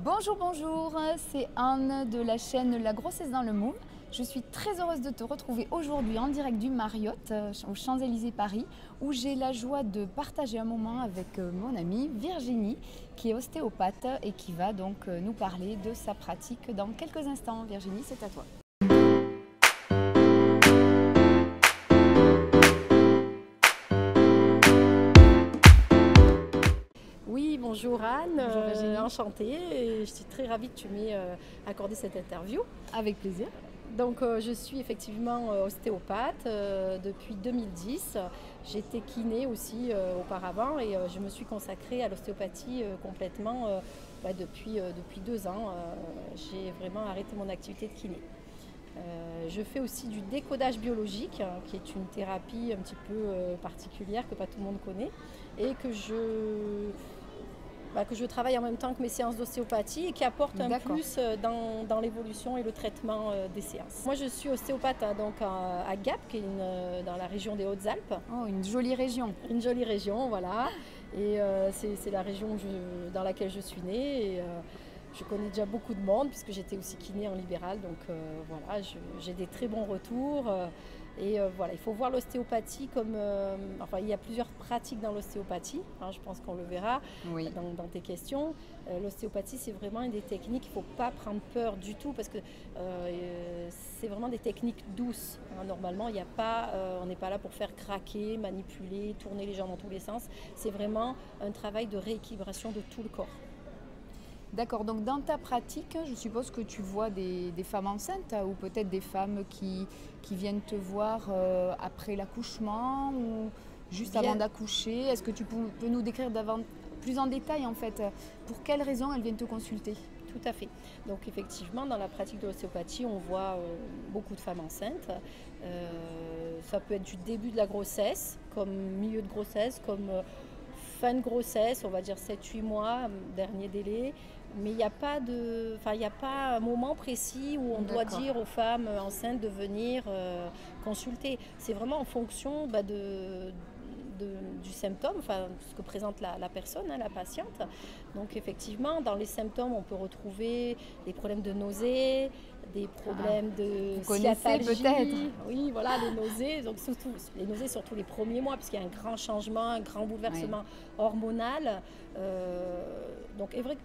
Bonjour, bonjour, c'est Anne de la chaîne La Grossesse dans le Moule. Je suis très heureuse de te retrouver aujourd'hui en direct du Marriott aux Champs-Élysées Paris, où j'ai la joie de partager un moment avec mon amie Virginie, qui est ostéopathe et qui va donc nous parler de sa pratique dans quelques instants. Virginie, c'est à toi. Oui, bonjour Anne, Bonjour Virginie. enchantée, et je suis très ravie que tu m'aies accordé cette interview. Avec plaisir. Donc je suis effectivement ostéopathe depuis 2010. J'étais kiné aussi auparavant et je me suis consacrée à l'ostéopathie complètement depuis 2 ans. J'ai vraiment arrêté mon activité de kiné. Je fais aussi du décodage biologique, qui est une thérapie un petit peu particulière que pas tout le monde connaît et que je travaille en même temps que mes séances d'ostéopathie et qui apporte un plus dans l'évolution et le traitement des séances. Moi, je suis ostéopathe à Gap, qui est dans la région des Hautes-Alpes. Oh, une jolie région. Une jolie région, voilà. Et c'est la région dans laquelle je suis née. Et, je connais déjà beaucoup de monde puisque j'étais aussi kiné en libéral. Donc voilà, j'ai des très bons retours. Voilà, il faut voir l'ostéopathie comme... il y a plusieurs pratiques dans l'ostéopathie, je pense qu'on le verra Oui. dans tes questions. L'ostéopathie, c'est vraiment une des techniques, il ne faut pas prendre peur du tout parce que c'est vraiment des techniques douces. Normalement, on n'est pas là pour faire craquer, manipuler, tourner les gens dans tous les sens. C'est vraiment un travail de rééquilibration de tout le corps. D'accord, donc dans ta pratique, je suppose que tu vois des femmes enceintes ou peut-être des femmes qui viennent te voir après l'accouchement ou juste avant d'accoucher. Est-ce que tu peux nous décrire plus en détail en fait pour quelles raisons elles viennent te consulter? Tout à fait. Donc effectivement, dans la pratique de l'ostéopathie, on voit beaucoup de femmes enceintes. Ça peut être du début de la grossesse, comme milieu de grossesse, comme fin de grossesse, on va dire 7-8 mois, dernier délai. Mais il n'y a pas un moment précis où on doit dire aux femmes enceintes de venir consulter. C'est vraiment en fonction du symptôme, ce que présente la personne, la patiente. Donc effectivement, dans les symptômes, on peut retrouver des problèmes de nausées, des problèmes de sciatalgie. Peut-être. Oui, voilà, les nausées. Donc surtout les nausées, surtout les premiers mois, puisqu'il y a un grand changement, un grand bouleversement hormonal. Donc est vrai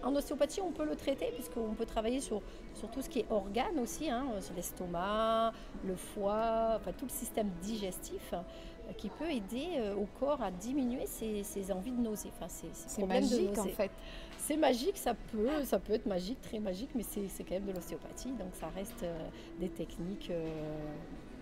en ostéopathie, on peut le traiter puisqu'on peut travailler sur tout ce qui est organes aussi, sur l'estomac, le foie, tout le système digestif qui peut aider au corps à diminuer ses envies de nausée. C'est magique en fait. C'est magique, ça peut être magique, très magique, mais c'est quand même de l'ostéopathie, donc ça reste des techniques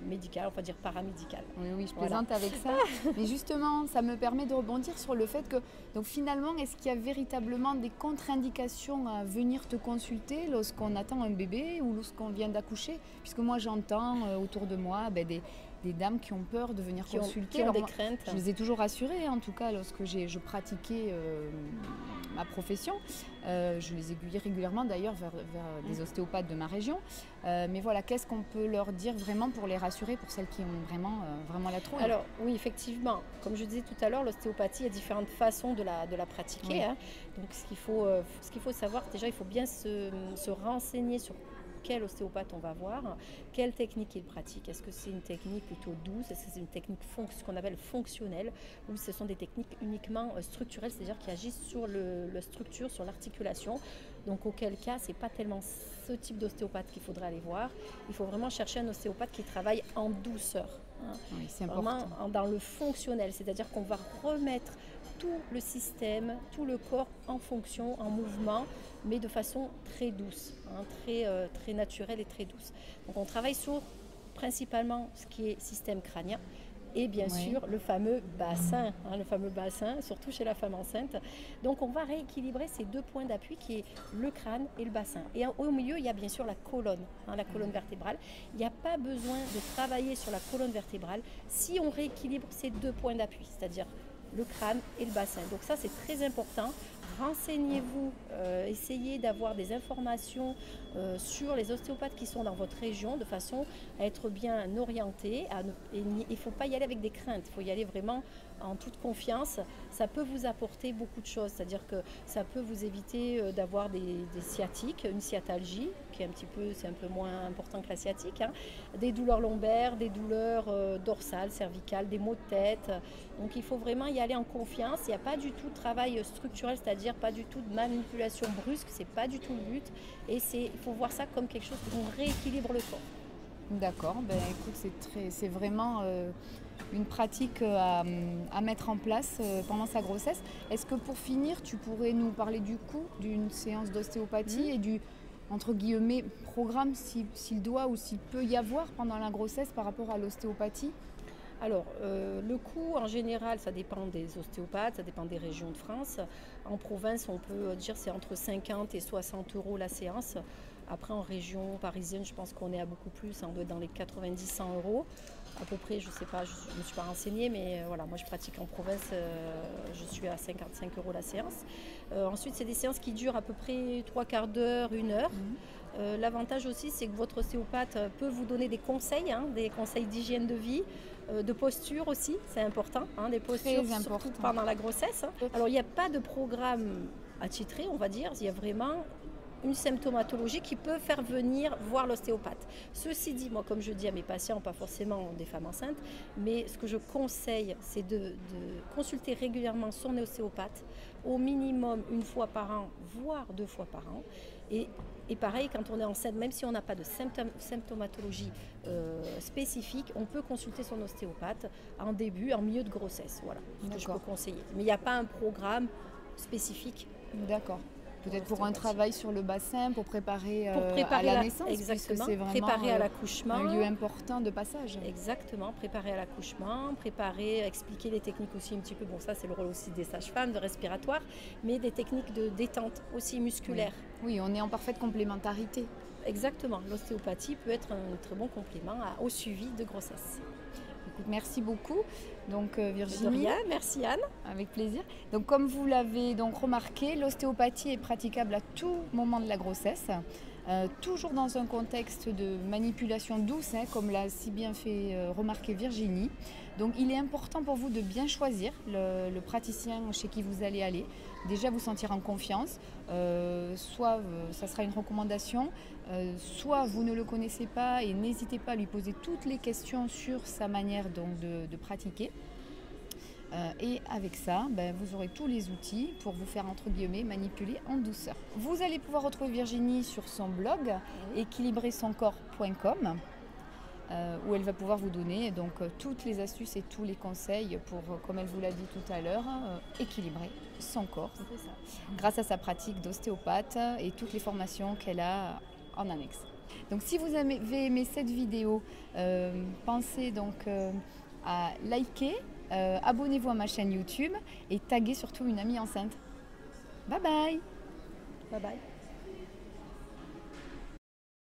médicales, on va dire paramédicales. Oui, je plaisante avec ça. Mais justement, ça me permet de rebondir sur le fait que, donc finalement, est-ce qu'il y a véritablement des contre-indications à venir te consulter lorsqu'on attend un bébé ou lorsqu'on vient d'accoucher? Puisque moi, j'entends autour de moi des dames qui ont peur de venir consulter. Qui ont des craintes. Je les ai toujours rassurées, en tout cas, lorsque je pratiquais ma profession. Je les aiguillais régulièrement d'ailleurs vers des ostéopathes de ma région. Mais voilà, qu'est-ce qu'on peut leur dire vraiment pour les rassurer, pour celles qui ont vraiment la trouille? Alors oui, effectivement, comme je disais tout à l'heure, l'ostéopathie, il y a différentes façons de la pratiquer. Oui. Donc ce qu'il faut savoir, déjà, il faut bien se renseigner sur quel ostéopathe on va voir, quelle technique il pratique. Est-ce que c'est une technique plutôt douce? Est-ce que c'est une technique ce qu'on appelle fonctionnelle, ou ce sont des techniques uniquement structurelles, c'est-à-dire qui agissent sur la structure, sur l'articulation? Donc auquel cas, c'est pas tellement ce type d'ostéopathe qu'il faudrait aller voir. Il faut vraiment chercher un ostéopathe qui travaille en douceur. Oui, c'est important. Vraiment dans le fonctionnel, c'est-à-dire qu'on va remettre tout le système, tout le corps en fonction, en mouvement, mais de façon très douce, très naturelle et très douce. Donc on travaille sur principalement ce qui est système crânien et bien sûr le fameux bassin, surtout chez la femme enceinte. Donc on va rééquilibrer ces deux points d'appui qui est le crâne et le bassin. Et au milieu, il y a bien sûr la colonne vertébrale. Il n'y a pas besoin de travailler sur la colonne vertébrale si on rééquilibre ces deux points d'appui, c'est-à-dire le crâne et le bassin. Donc ça, c'est très important. Renseignez-vous, essayez d'avoir des informations sur les ostéopathes qui sont dans votre région de façon à être bien orienté. Il ne faut pas y aller avec des craintes, il faut y aller vraiment en toute confiance, ça peut vous apporter beaucoup de choses. C'est-à-dire que ça peut vous éviter d'avoir des sciatiques, une sciatalgie, qui est c'est un peu moins important que la sciatique, hein, des douleurs lombaires, des douleurs dorsales, cervicales, des maux de tête. Donc il faut vraiment y aller en confiance. Il n'y a pas du tout de travail structurel, c'est-à-dire pas du tout de manipulation brusque, c'est pas du tout le but. Et il faut voir ça comme quelque chose où on rééquilibre le corps. D'accord, ben écoute, c'est vraiment une pratique à mettre en place pendant sa grossesse. Est-ce que pour finir, tu pourrais nous parler du coût d'une séance d'ostéopathie et du, entre guillemets, programme s'il doit ou s'il peut y avoir pendant la grossesse par rapport à l'ostéopathie? Alors, le coût, en général, ça dépend des ostéopathes, ça dépend des régions de France. En province, on peut dire c'est entre 50 et 60 euros la séance. Après, en région parisienne, je pense qu'on est à beaucoup plus, on doit être dans les 90-100 euros. À peu près, je ne sais pas, je ne me suis pas renseignée, mais voilà, moi je pratique en province, je suis à 55 euros la séance. Ensuite, c'est des séances qui durent à peu près 3/4 d'heure, 1 heure. L'avantage aussi, c'est que votre ostéopathe peut vous donner des conseils, hein, des conseils d'hygiène de vie, de posture aussi, c'est important, hein, des postures surtout pendant la grossesse. Alors, il n'y a pas de programme attitré, on va dire, il y a vraiment une symptomatologie qui peut faire venir voir l'ostéopathe. Ceci dit, moi, comme je dis à mes patients, pas forcément des femmes enceintes, mais ce que je conseille, c'est de consulter régulièrement son ostéopathe, au minimum 1 fois par an, voire 2 fois par an. Et pareil, quand on est enceinte, même si on n'a pas de symptomatologie spécifique, on peut consulter son ostéopathe en début, en milieu de grossesse. Voilà ce que je peux conseiller. Mais il n'y a pas un programme spécifique. D'accord. Peut-être pour un travail sur le bassin, pour préparer à la naissance, exactement, c'est vraiment préparer à l'accouchement, un lieu important de passage. Exactement, préparer à l'accouchement, expliquer les techniques aussi un petit peu, bon ça c'est le rôle aussi des sages-femmes, de respiratoire, mais des techniques de détente aussi musculaire. Oui, on est en parfaite complémentarité. Exactement, l'ostéopathie peut être un très bon complément au suivi de grossesse. Écoute, merci beaucoup. Donc Virginie. De rien, merci Anne. Avec plaisir. Donc comme vous l'avez donc remarqué, l'ostéopathie est praticable à tout moment de la grossesse, toujours dans un contexte de manipulation douce, hein, comme l'a si bien fait remarquer Virginie. Donc il est important pour vous de bien choisir le praticien chez qui vous allez aller. Déjà vous sentir en confiance, soit ça sera une recommandation, soit vous ne le connaissez pas et n'hésitez pas à lui poser toutes les questions sur sa manière donc, de pratiquer. Et avec ça, vous aurez tous les outils pour vous faire entre guillemets manipuler en douceur. Vous allez pouvoir retrouver Virginie sur son blog équilibrersoncorps.com où elle va pouvoir vous donner donc toutes les astuces et tous les conseils pour, comme elle vous l'a dit tout à l'heure, équilibrer son corps grâce à sa pratique d'ostéopathe et toutes les formations qu'elle a en annexe. Donc si vous avez aimé cette vidéo, pensez donc à liker, abonnez-vous à ma chaîne YouTube et taguez surtout une amie enceinte. Bye bye. Bye bye.